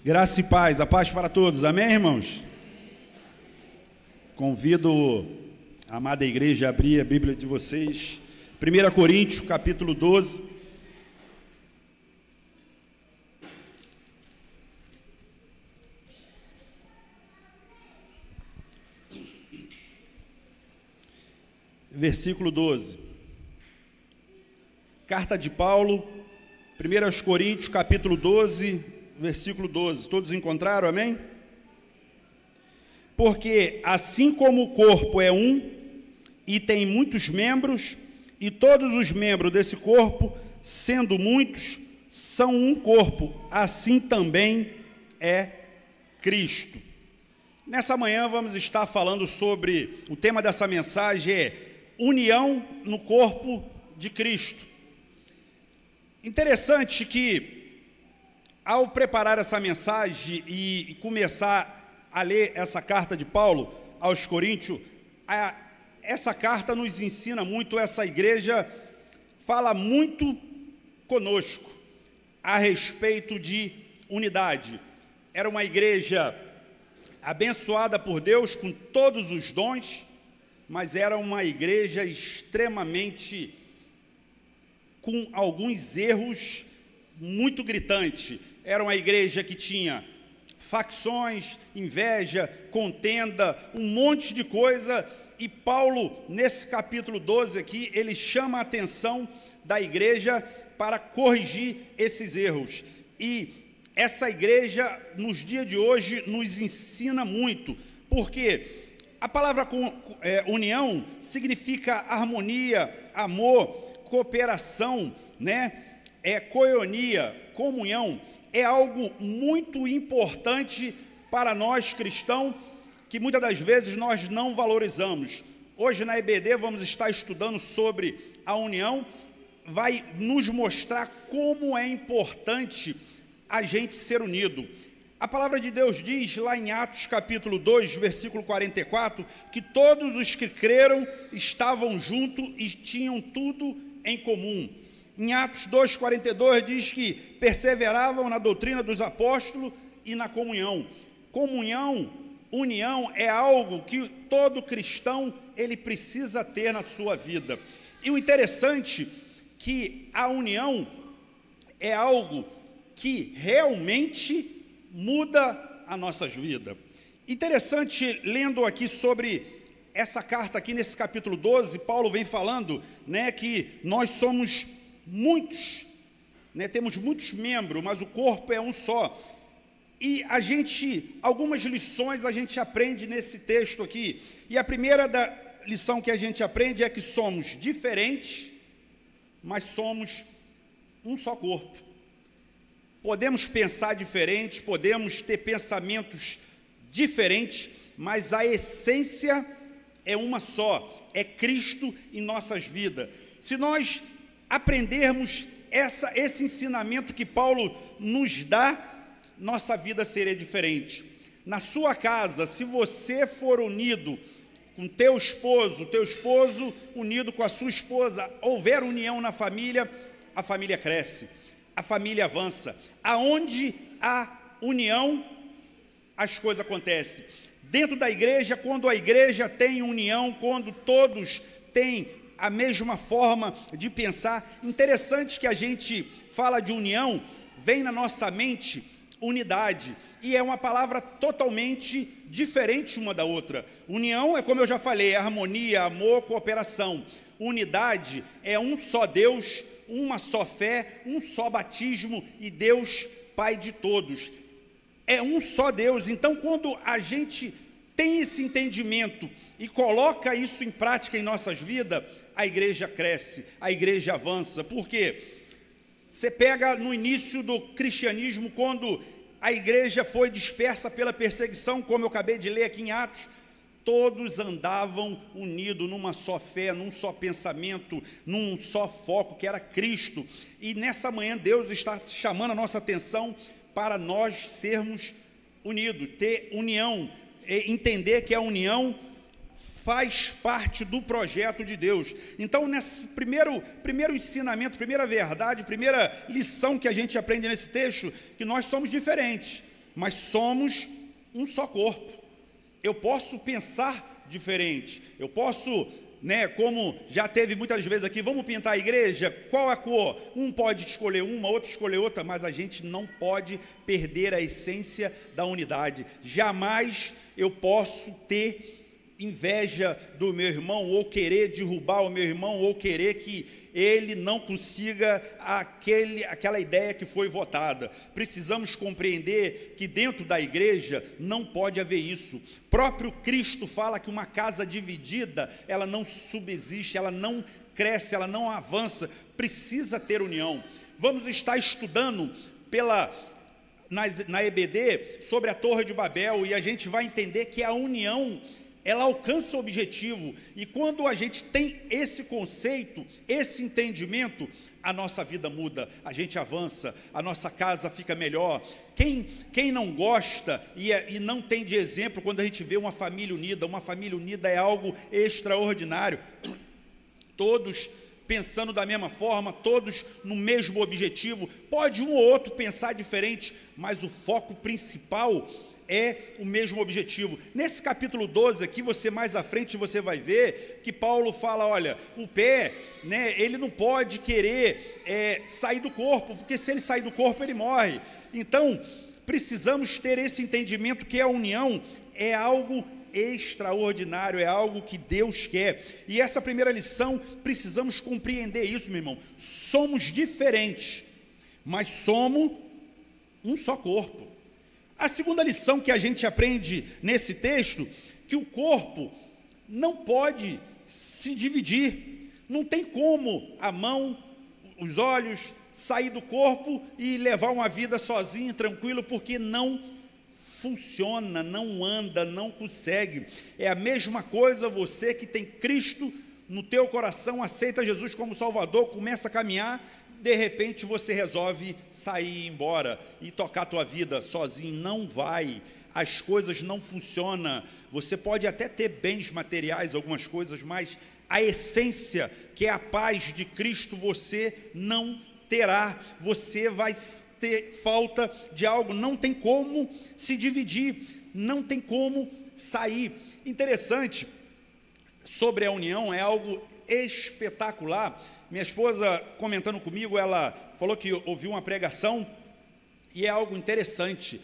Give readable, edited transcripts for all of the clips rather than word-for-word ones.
Graça e paz, a paz para todos, amém, irmãos? Convido a amada igreja a abrir a Bíblia de vocês, 1 Coríntios, capítulo 12. Versículo 12. Carta de Paulo, 1 Coríntios, capítulo 12, versículo 12. Todos encontraram, amém? Porque assim como o corpo é um e tem muitos membros, e todos os membros desse corpo, sendo muitos, são um corpo, assim também é Cristo. Nessa manhã vamos estar falando sobre, o tema dessa mensagem é união no corpo de Cristo. Interessante que, ao preparar essa mensagem e começar a ler essa carta de Paulo aos Coríntios, essa carta nos ensina muito, essa igreja fala muito conosco a respeito de unidade. Era uma igreja abençoada por Deus com todos os dons, mas era uma igreja extremamente com alguns erros muito gritantes. Era uma igreja que tinha facções, inveja, contenda, um monte de coisa, e Paulo, nesse capítulo 12 aqui, ele chama a atenção da igreja para corrigir esses erros. E essa igreja, nos dias de hoje, nos ensina muito, porque a palavra união significa harmonia, amor, cooperação, né? Koinonia, comunhão, é algo muito importante para nós cristãos, que muitas das vezes nós não valorizamos. Hoje na EBD vamos estar estudando sobre a união, vai nos mostrar como é importante a gente ser unido. A palavra de Deus diz lá em Atos capítulo 2, versículo 44, que todos os que creram estavam juntos e tinham tudo em comum. Em Atos 2,42 diz que perseveravam na doutrina dos apóstolos e na comunhão. Comunhão, união é algo que todo cristão ele precisa ter na sua vida. E o interessante é que a união é algo que realmente muda as nossas vidas. Interessante, lendo aqui sobre essa carta aqui nesse capítulo 12, Paulo vem falando, né, que nós somos muitos, né, temos muitos membros, mas o corpo é um só. E algumas lições a gente aprende nesse texto aqui. E a primeira lição que a gente aprende é que somos diferentes, mas somos um só corpo. Podemos pensar diferente, podemos ter pensamentos diferentes, mas a essência é uma só, é Cristo em nossas vidas. Se nós aprendermos esse ensinamento que Paulo nos dá, nossa vida seria diferente. Na sua casa, se você for unido com teu esposo unido com a sua esposa, houver união na família, a família cresce, a família avança. Aonde há união, as coisas acontecem. Dentro da igreja, quando a igreja tem união, quando todos têm a mesma forma de pensar, interessante que a gente fala de união, vem na nossa mente unidade, e é uma palavra totalmente diferente uma da outra. União é, como eu já falei, harmonia, amor, cooperação. Unidade é um só Deus, uma só fé, um só batismo e Deus Pai de todos. É um só Deus. Então, quando a gente tem esse entendimento e coloca isso em prática em nossas vidas, a igreja cresce, a igreja avança. Por quê? Você pega no início do cristianismo, quando a igreja foi dispersa pela perseguição, como eu acabei de ler aqui em Atos, todos andavam unidos numa só fé, num só pensamento, num só foco, que era Cristo. E nessa manhã Deus está chamando a nossa atenção para nós sermos unidos, ter união, entender que a união faz parte do projeto de Deus. Então, nesse primeiro ensinamento, primeira verdade, primeira lição que a gente aprende nesse texto, que nós somos diferentes, mas somos um só corpo. Eu posso pensar diferente, eu posso, como já teve muitas vezes aqui, vamos pintar a igreja, qual a cor? Um pode escolher uma, outro escolher outra, mas a gente não pode perder a essência da unidade. Jamais eu posso ter inveja do meu irmão, ou querer derrubar o meu irmão, ou querer que ele não consiga aquela ideia que foi votada. Precisamos compreender que dentro da igreja não pode haver isso. Próprio Cristo fala que uma casa dividida, ela não subsiste, ela não cresce, ela não avança, precisa ter união. Vamos estar estudando na EBD sobre a Torre de Babel, e a gente vai entender que a união, ela alcança o objetivo, e quando a gente tem esse conceito, esse entendimento, a nossa vida muda, a gente avança, a nossa casa fica melhor. Quem não gosta e não tem de exemplo quando a gente vê uma família unida é algo extraordinário, todos pensando da mesma forma, todos no mesmo objetivo. Pode um ou outro pensar diferente, mas o foco principal é o mesmo objetivo. Nesse capítulo 12 aqui, mais à frente você vai ver que Paulo fala, olha, o pé, ele não pode querer sair do corpo, porque se ele sair do corpo, ele morre. Então, precisamos ter esse entendimento que a união é algo extraordinário, é algo que Deus quer. E essa primeira lição, precisamos compreender isso, meu irmão. Somos diferentes, mas somos um só corpo. A segunda lição que a gente aprende nesse texto, que o corpo não pode se dividir. Não tem como a mão, os olhos, sair do corpo e levar uma vida sozinho, tranquilo, porque não funciona, não anda, não consegue. É a mesma coisa você que tem Cristo no teu coração, aceita Jesus como Salvador, começa a caminhar, de repente você resolve sair e ir embora e tocar a tua vida sozinho. Não vai, as coisas não funcionam. Você pode até ter bens materiais, algumas coisas, mas a essência, que é a paz de Cristo, você não terá. Você vai ter falta de algo, não tem como se dividir, não tem como sair. Interessante, sobre a união, é algo espetacular. Minha esposa, comentando comigo, ela falou que ouviu uma pregação, e é algo interessante,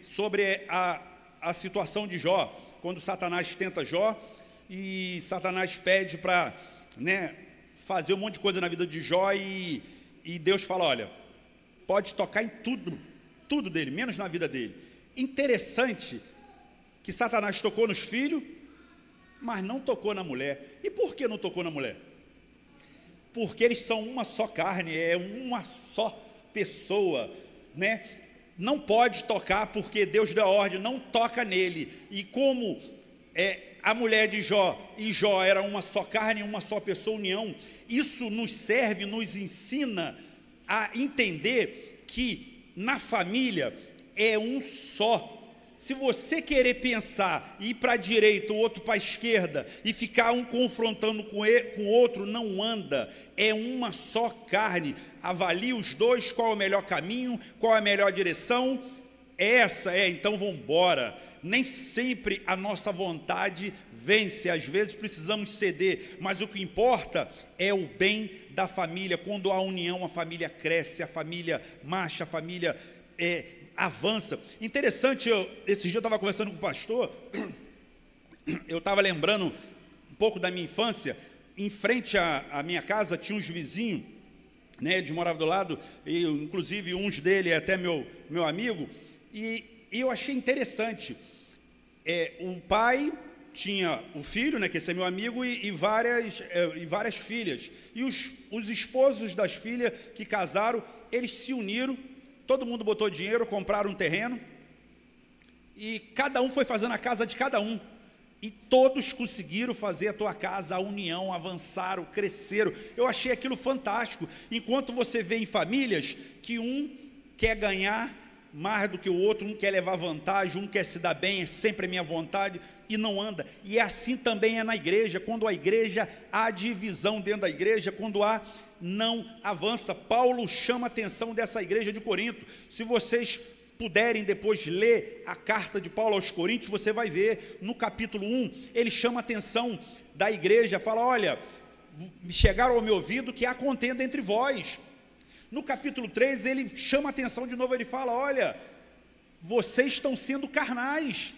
sobre a situação de Jó, quando Satanás tenta Jó, e Satanás pede para fazer um monte de coisa na vida de Jó, e Deus fala, olha, pode tocar em tudo dele, menos na vida dele. Interessante que Satanás tocou nos filhos, mas não tocou na mulher. E por que não tocou na mulher? Porque eles são uma só carne, é uma só pessoa, Não pode tocar, porque Deus deu a ordem, não toca nele. E como a mulher de Jó e Jó era uma só carne, uma só pessoa, união, isso nos serve, nos ensina a entender que na família é um só. Se você querer pensar, ir para a direita, o outro para a esquerda, e ficar um confrontando com o outro, não anda, é uma só carne. Avalie os dois, qual é o melhor caminho, qual é a melhor direção, então vamos embora. Nem sempre a nossa vontade vence, às vezes precisamos ceder, mas o que importa é o bem da família. Quando há união, a família cresce, a família marcha, a família avança. Interessante, esse dia eu estava conversando com o pastor, eu estava lembrando um pouco da minha infância. Em frente à minha casa tinha uns vizinhos, eles moravam do lado, e inclusive uns dele é até meu amigo, e eu achei interessante, o pai tinha o filho, que esse é meu amigo, e várias filhas, e os esposos das filhas que casaram, eles se uniram, todo mundo botou dinheiro, compraram um terreno, e cada um foi fazendo a casa de cada um, e todos conseguiram fazer a tua casa, a união, avançaram, cresceram. Eu achei aquilo fantástico. Enquanto você vê em famílias que um quer ganhar mais do que o outro, um quer levar vantagem, um quer se dar bem, é sempre a minha vontade, e não anda. E assim também é na igreja. Quando a igreja, há divisão dentro da igreja, quando não avança. Paulo chama a atenção dessa igreja de Corinto. Se vocês puderem depois ler a carta de Paulo aos Coríntios, você vai ver, no capítulo 1, ele chama a atenção da igreja, fala, olha, chegaram ao meu ouvido que há contenda entre vós. No capítulo 3, ele chama a atenção de novo, ele fala, olha, vocês estão sendo carnais,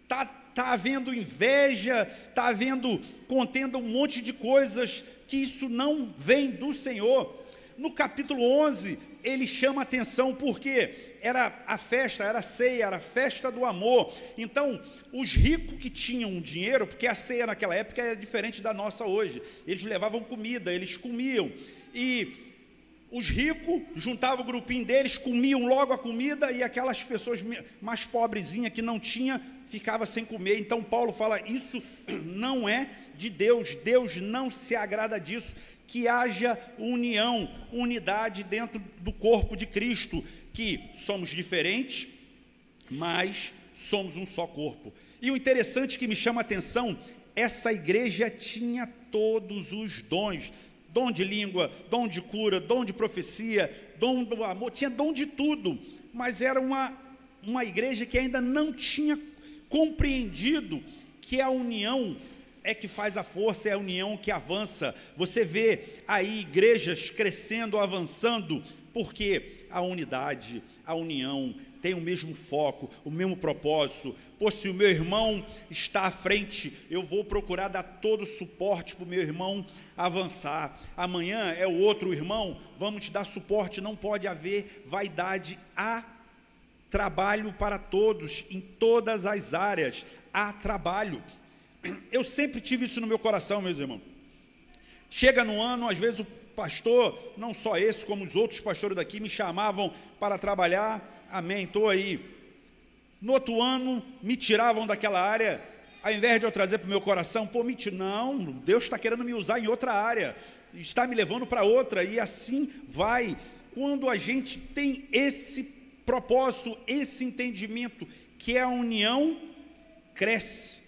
está havendo inveja, está havendo contenda, um monte de coisas, que isso não vem do Senhor. No capítulo 11, ele chama a atenção porque era a festa, era a ceia, era a festa do amor. Então, os ricos que tinham dinheiro, porque a ceia naquela época era diferente da nossa hoje, eles levavam comida, eles comiam, e os ricos juntavam o grupinho deles, comiam logo a comida, e aquelas pessoas mais pobrezinhas que não tinham, ficava sem comer. Então Paulo fala, isso não é de Deus, Deus não se agrada disso, que haja união, unidade dentro do corpo de Cristo, que somos diferentes, mas somos um só corpo. E o interessante que me chama a atenção, essa igreja tinha todos os dons, dom de língua, dom de cura, dom de profecia, dom do amor, tinha dom de tudo, mas era uma igreja que ainda não tinha compreendido que a união é que faz a força, é a união que avança. Você vê aí igrejas crescendo, avançando, porque a unidade, a união tem o mesmo foco, o mesmo propósito. Pô, se o meu irmão está à frente, eu vou procurar dar todo o suporte para o meu irmão avançar. Amanhã é o outro irmão, vamos te dar suporte. Não pode haver vaidade, há trabalho para todos, em todas as áreas, há trabalho. Eu sempre tive isso no meu coração, meus irmãos. Chega no ano, às vezes o pastor, não só esse, como os outros pastores daqui, me chamavam para trabalhar, amém, estou aí. No outro ano, me tiravam daquela área, ao invés de eu trazer para o meu coração, pô, não, Deus está querendo me usar em outra área, está me levando para outra, e assim vai. Quando a gente tem esse propósito, esse entendimento, que é a união, cresce.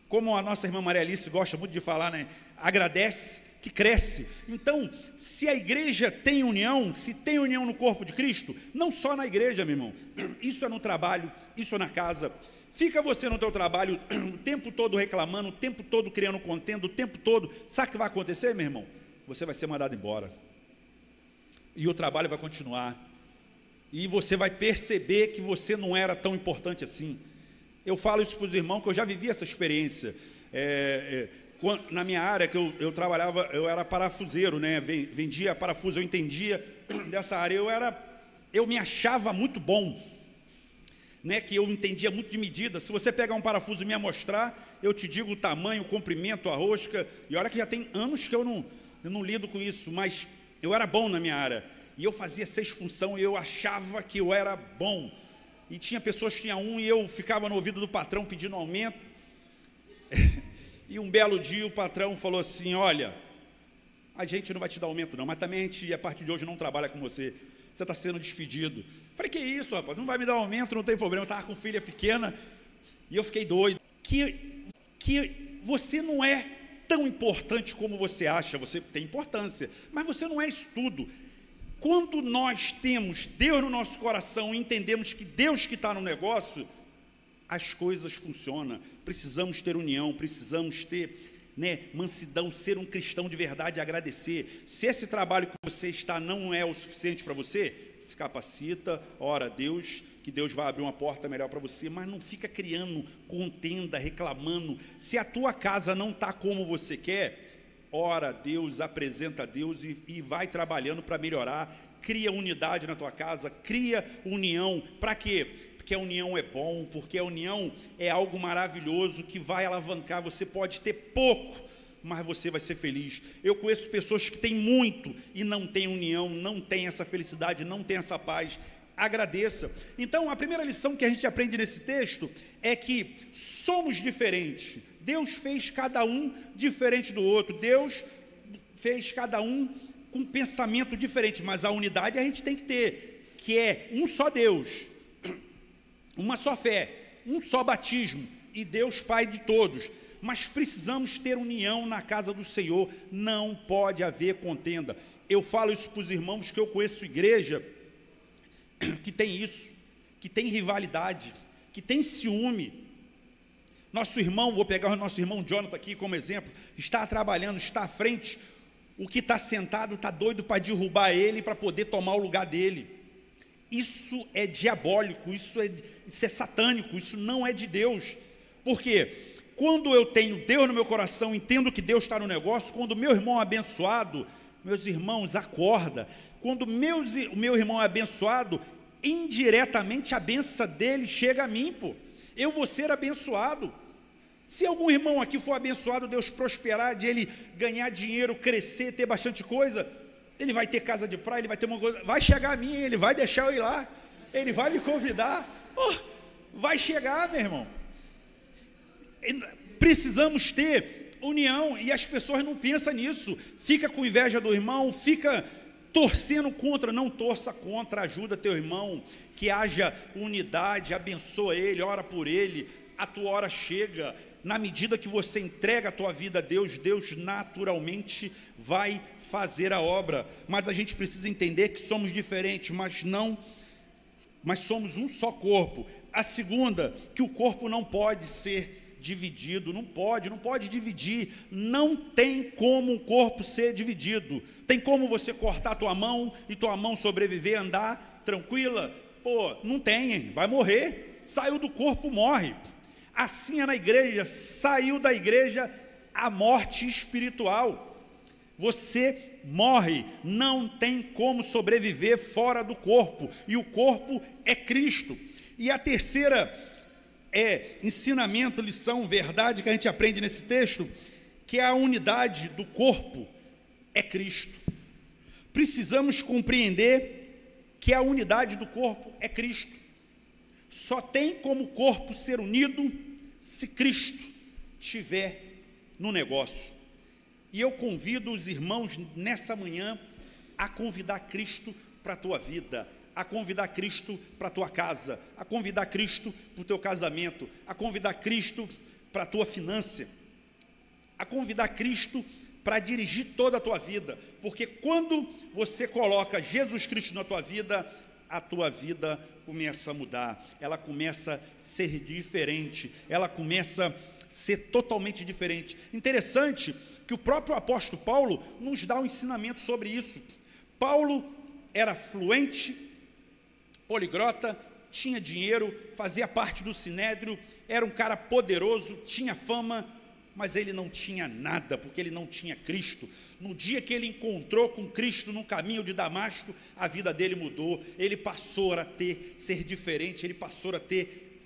Como a nossa irmã Maria Alice gosta muito de falar, né? Agradece, que cresce. Então, se a igreja tem união, se tem união no corpo de Cristo, não só na igreja, meu irmão, isso é no trabalho, isso é na casa. Fica você no teu trabalho o tempo todo reclamando, o tempo todo criando contenda, o tempo todo, sabe o que vai acontecer, meu irmão? Você vai ser mandado embora, e o trabalho vai continuar, e você vai perceber que você não era tão importante assim. Eu falo isso para os irmãos, que eu já vivi essa experiência. Na minha área, que eu trabalhava, eu era parafuseiro, né? Vendia parafuso, eu entendia dessa área, eu me achava muito bom, né? Que eu entendia muito de medida. Se você pegar um parafuso e me mostrar, eu te digo o tamanho, o comprimento, a rosca, e olha que já tem anos que eu não lido com isso, mas eu era bom na minha área, e eu fazia 6 funções, e eu achava que eu era bom. E tinha pessoas que tinham 1 e eu ficava no ouvido do patrão pedindo aumento. E um belo dia o patrão falou assim, olha, a gente não vai te dar aumento não, mas também a gente a partir de hoje não trabalha com você, você está sendo despedido. Falei, que isso, rapaz, não vai me dar aumento, não tem problema, eu estava com filha pequena, e eu fiquei doido. Que você não é tão importante como você acha, você tem importância, mas você não é isso tudo. Quando nós temos Deus no nosso coração e entendemos que Deus que está no negócio, as coisas funcionam. Precisamos ter união, precisamos ter, né, mansidão, ser um cristão de verdade e agradecer. Se esse trabalho que você está não é o suficiente para você, se capacita, ora a Deus, que Deus vai abrir uma porta melhor para você, mas não fica criando contenda, reclamando. Se a tua casa não está como você quer, ora a Deus, apresenta a Deus e vai trabalhando para melhorar. Cria unidade na tua casa, cria união. Para quê? Porque a união é bom, porque a união é algo maravilhoso que vai alavancar. Você pode ter pouco, mas você vai ser feliz. Eu conheço pessoas que têm muito e não têm união, não têm essa felicidade, não têm essa paz. Agradeça. Então, a primeira lição que a gente aprende nesse texto é que somos diferentes. Deus fez cada um diferente do outro. Deus fez cada um com um pensamento diferente, mas a unidade a gente tem que ter, que é um só Deus, uma só fé, um só batismo, e Deus Pai de todos. Mas precisamos ter união na casa do Senhor, não pode haver contenda. Eu falo isso para os irmãos que eu conheço igreja que tem isso, que tem rivalidade, que tem ciúme. Nosso irmão, vou pegar o nosso irmão Jonathan aqui como exemplo, está trabalhando, está à frente, o que está sentado está doido para derrubar ele, para poder tomar o lugar dele. Isso é diabólico, isso é satânico, isso não é de Deus. Por quê? Quando eu tenho Deus no meu coração, entendo que Deus está no negócio, quando meu irmão é abençoado, meus irmãos, acorda. Quando o meu irmão é abençoado, indiretamente a benção dele chega a mim, pô. Eu vou ser abençoado. Se algum irmão aqui for abençoado, Deus prosperar, de ele ganhar dinheiro, crescer, ter bastante coisa, ele vai ter casa de praia, ele vai ter uma coisa, vai chegar a mim, ele vai deixar eu ir lá, ele vai me convidar, vai chegar, meu irmão. Precisamos ter união, e as pessoas não pensam nisso, fica com inveja do irmão, fica torcendo contra. Não torça contra, ajuda teu irmão, que haja unidade, abençoa ele, ora por ele, a tua hora chega. Na medida que você entrega a tua vida a Deus, Deus naturalmente vai fazer a obra. Mas a gente precisa entender que somos diferentes, mas somos um só corpo. A segunda, que o corpo não pode ser dividido, não pode dividir, não tem como um corpo ser dividido. Tem como você cortar tua mão e tua mão sobreviver, andar tranquila? Pô, não tem, vai morrer, saiu do corpo, morre. Assim é na igreja, saiu da igreja a morte espiritual. Você morre, não tem como sobreviver fora do corpo, e o corpo é Cristo. E a terceira ensinamento, lição, verdade que a gente aprende nesse texto, que a unidade do corpo é Cristo. Precisamos compreender que a unidade do corpo é Cristo. Só tem como o corpo ser unido se Cristo estiver no negócio. E eu convido os irmãos nessa manhã a convidar Cristo para a tua vida, a convidar Cristo para a tua casa, a convidar Cristo para o teu casamento, a convidar Cristo para a tua finança, a convidar Cristo para dirigir toda a tua vida, porque quando você coloca Jesus Cristo na tua vida, a tua vida começa a mudar, ela começa a ser diferente, ela começa a ser totalmente diferente. Interessante que o próprio apóstolo Paulo nos dá um ensinamento sobre isso. Paulo era fluente, poliglota, tinha dinheiro, fazia parte do Sinédrio, era um cara poderoso, tinha fama, mas ele não tinha nada, porque ele não tinha Cristo. No dia que ele encontrou com Cristo no caminho de Damasco, a vida dele mudou, ele passou a ser diferente, ele passou a ter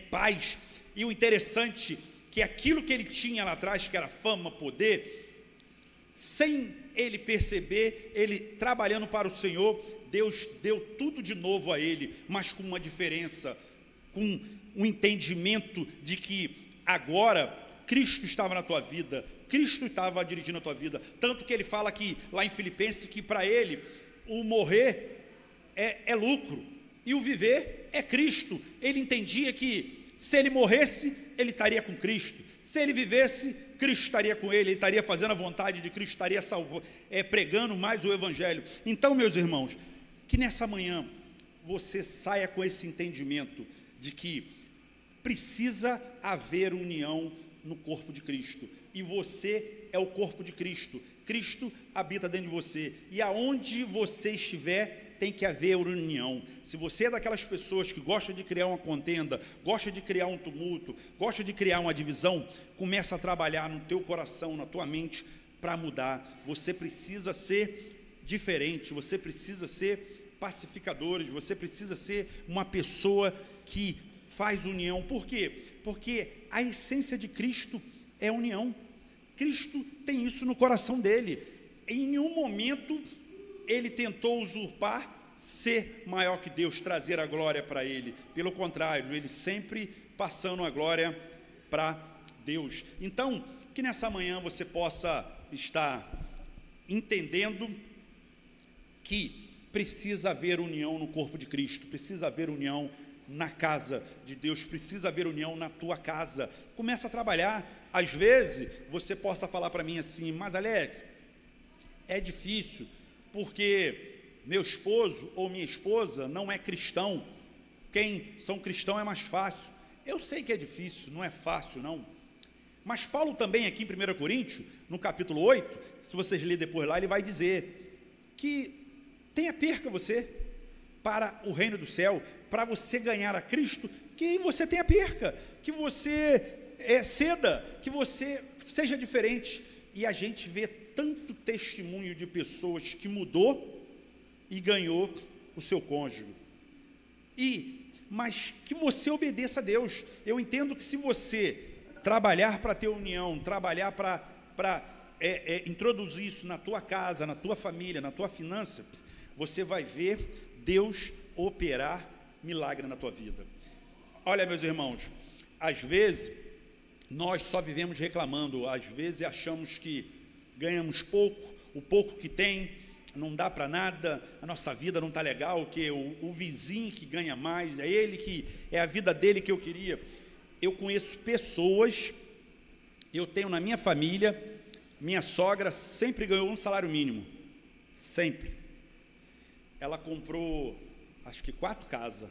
paz. E o interessante que aquilo que ele tinha lá atrás, que era fama, poder, sem ele perceber, ele trabalhando para o Senhor, Deus deu tudo de novo a ele, mas com uma diferença, com um entendimento de que agora Cristo estava na tua vida, Cristo estava dirigindo a tua vida, tanto que ele fala aqui, lá em Filipenses, que para ele, o morrer é lucro, e o viver é Cristo. Ele entendia que se ele morresse, ele estaria com Cristo, se ele vivesse, Cristo estaria com ele estaria fazendo a vontade de Cristo, estaria pregando mais o Evangelho. Então, meus irmãos, que nessa manhã você saia com esse entendimento de que precisa haver união no corpo de Cristo, e você é o corpo de Cristo, Cristo habita dentro de você, e aonde você estiver, tem que haver união. Se você é daquelas pessoas que gosta de criar uma contenda, gosta de criar um tumulto, gosta de criar uma divisão, começa a trabalhar no teu coração, na tua mente, para mudar. Você precisa ser diferente, você precisa ser pacificadores, você precisa ser uma pessoa que faz união. Por quê? Porque a essência de Cristo é união. Cristo tem isso no coração dele. Em nenhum momento ele tentou usurpar, ser maior que Deus, trazer a glória para ele. Pelo contrário, ele sempre passando a glória para Deus. Então, que nessa manhã você possa estar entendendo que precisa haver união no corpo de Cristo, precisa haver união na casa de Deus, precisa haver união na tua casa. Começa a trabalhar. Às vezes você possa falar para mim assim: mas Alex, é difícil porque meu esposo ou minha esposa não é cristão. quem são cristãos é mais fácil. Eu sei que é difícil, não é fácil, não. Mas Paulo também aqui em 1 Coríntios, no capítulo 8, se vocês lerem depois lá, ele vai dizer que tenha perca você para o reino do céu, para você ganhar a Cristo, que você tenha perca, que você ceda, que você seja diferente. E a gente vê tanto testemunho de pessoas que mudou e ganhou o seu cônjuge. Mas que você obedeça a Deus. Eu entendo que se você trabalhar para ter união, trabalhar para introduzir isso na tua casa, na tua família, na tua finança, você vai ver Deus operar milagre na tua vida. Olha, meus irmãos, às vezes nós só vivemos reclamando, às vezes achamos que ganhamos pouco, o pouco que tem não dá para nada, a nossa vida não está legal, que o vizinho que ganha mais, é ele que é a vida dele que eu queria. Eu conheço pessoas, eu tenho na minha família, minha sogra sempre ganhou um salário mínimo, sempre. Ela comprou, acho que 4 casas,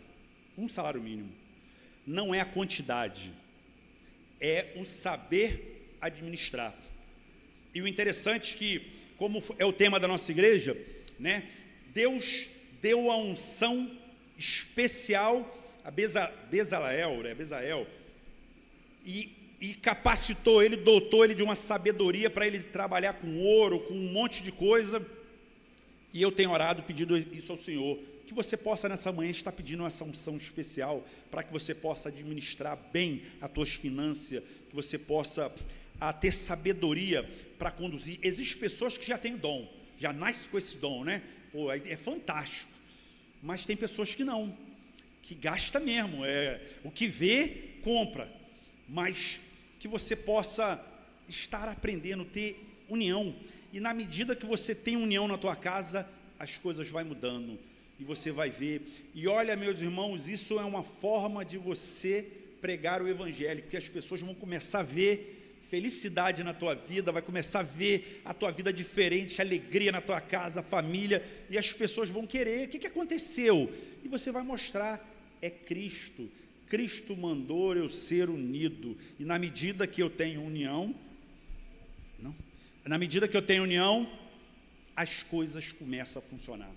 um salário mínimo. Não é a quantidade, é o saber administrar. E o interessante é que, como é o tema da nossa igreja, né, Deus deu a unção especial a Bezaleel, e capacitou ele, dotou ele de uma sabedoria para ele trabalhar com ouro, com um monte de coisa. E eu tenho orado, pedido isso ao Senhor, que você possa nessa manhã estar pedindo essa unção especial, para que você possa administrar bem as tuas finanças, que você possa ter sabedoria para conduzir. Existem pessoas que já têm dom, já nascem com esse dom, né? Pô, é fantástico. Mas tem pessoas que não, que gasta mesmo, o que vê, compra. Mas que você possa estar aprendendo, ter união. E na medida que você tem união na tua casa, as coisas vão mudando. E você vai ver. E olha, meus irmãos, isso é uma forma de você pregar o evangelho, porque as pessoas vão começar a ver felicidade na tua vida, vai começar a ver a tua vida diferente, alegria na tua casa, família, e as pessoas vão querer, o que aconteceu? E você vai mostrar, é Cristo. Cristo mandou eu ser unido, e na medida que eu tenho união, as coisas começam a funcionar.